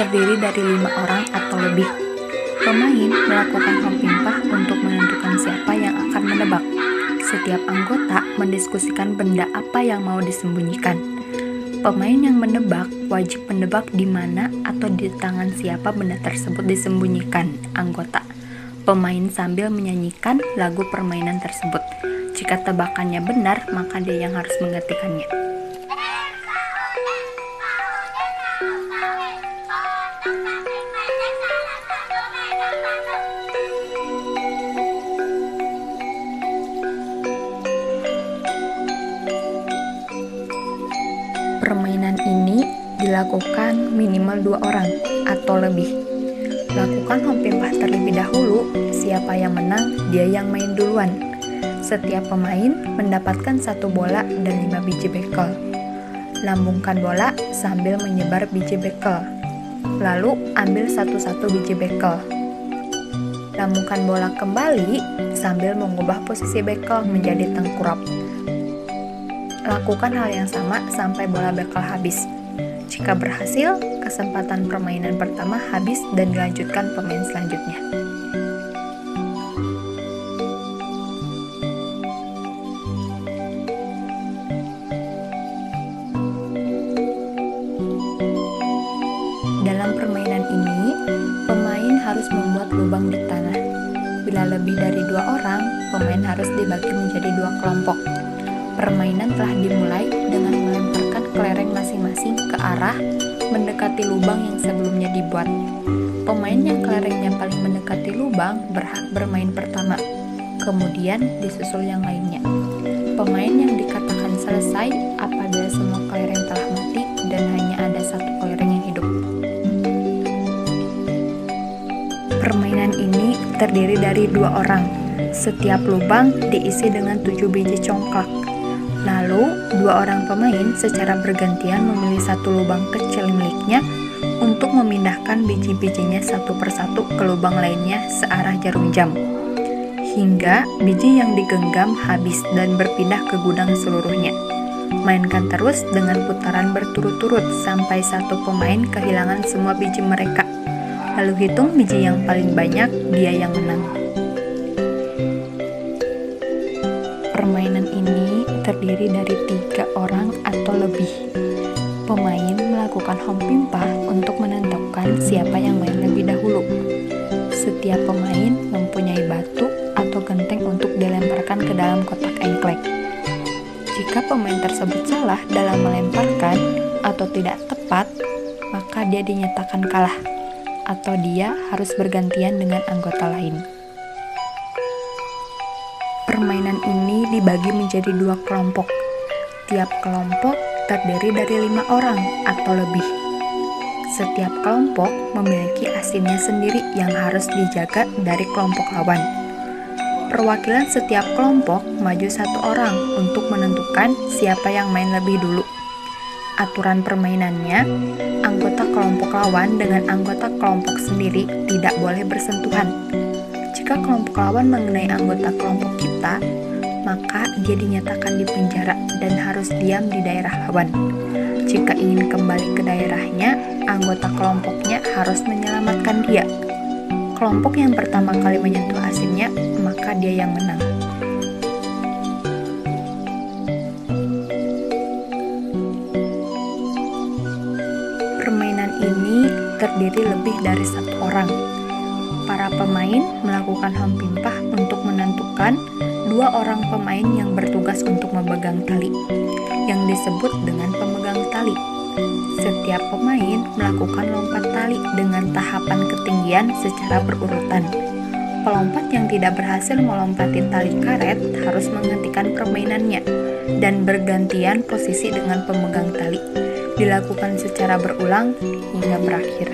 terdiri dari 5 orang atau lebih. Pemain melakukan home pimpah untuk menentukan siapa yang akan menebak. Setiap anggota mendiskusikan benda apa yang mau disembunyikan. Pemain yang menebak wajib menebak di mana atau di tangan siapa benda tersebut disembunyikan anggota. Pemain sambil menyanyikan lagu permainan tersebut. Jika tebakannya benar, maka dia yang harus mengetikkannya. Permainan ini dilakukan minimal 2 orang atau lebih. Lakukan home pimpah terlebih dahulu, siapa yang menang, dia yang main duluan. Setiap pemain mendapatkan 1 bola dan 5 biji bekel. Lambungkan bola sambil menyebar biji bekel. Lalu ambil satu-satu biji bekel. Lambungkan bola kembali sambil mengubah posisi bekel menjadi tengkurap. Lakukan hal yang sama sampai bola bekel habis. Jika berhasil, kesempatan permainan pertama habis dan dilanjutkan pemain selanjutnya. Dalam permainan ini, pemain harus membuat lubang di tanah. Bila lebih dari 2 orang, pemain harus dibagi menjadi 2 kelompok. Permainan telah dimulai dengan melemparkan kelereng masing-masing ke arah mendekati lubang yang sebelumnya dibuat. Pemain yang kelerengnya paling mendekati lubang berhak bermain pertama, kemudian disusul yang lainnya. Pemain yang dikatakan selesai apabila semua kelereng telah mati dan hanya ada 1 kelereng yang hidup. Permainan ini terdiri dari 2 orang. Setiap lubang diisi dengan 7 biji congklak. Lalu, 2 orang pemain secara bergantian memilih 1 lubang kecil miliknya untuk memindahkan biji-bijinya satu persatu ke lubang lainnya searah jarum jam, hingga biji yang digenggam habis dan berpindah ke gudang seluruhnya. Mainkan terus dengan putaran berturut-turut sampai 1 pemain kehilangan semua biji mereka. Lalu hitung biji yang paling banyak, dia yang menang. Permainan ini terdiri dari 3 orang atau lebih. Pemain melakukan home pimpah untuk menentukan siapa yang main lebih dahulu. Setiap pemain mempunyai batu atau genteng untuk dilemparkan ke dalam kotak engklek. Jika pemain tersebut salah dalam melemparkan atau tidak tepat, maka dia dinyatakan kalah, atau dia harus bergantian dengan anggota lain. Permainan ini dibagi menjadi 2 kelompok. Tiap kelompok terdiri dari 5 orang atau lebih. Setiap kelompok memiliki asinnya sendiri yang harus dijaga dari kelompok lawan. Perwakilan setiap kelompok maju 1 orang untuk menentukan siapa yang main lebih dulu. Aturan permainannya, anggota kelompok lawan dengan anggota kelompok sendiri tidak boleh bersentuhan. Jika kelompok lawan mengenai anggota kelompok kita, maka dia dinyatakan di penjara dan harus diam di daerah lawan. Jika ingin kembali ke daerahnya, anggota kelompoknya harus menyelamatkan dia. Kelompok yang pertama kali menyentuh asinnya, maka dia yang menang. Permainan ini terdiri lebih dari 1 orang. Para pemain melakukan home pimpah untuk menentukan 2 orang pemain yang bertugas untuk memegang tali, yang disebut dengan pemegang tali. Setiap pemain melakukan lompat tali dengan tahapan ketinggian secara berurutan. Pelompat yang tidak berhasil melompati tali karet harus menghentikan permainannya dan bergantian posisi dengan pemegang tali. Dilakukan secara berulang hingga berakhir.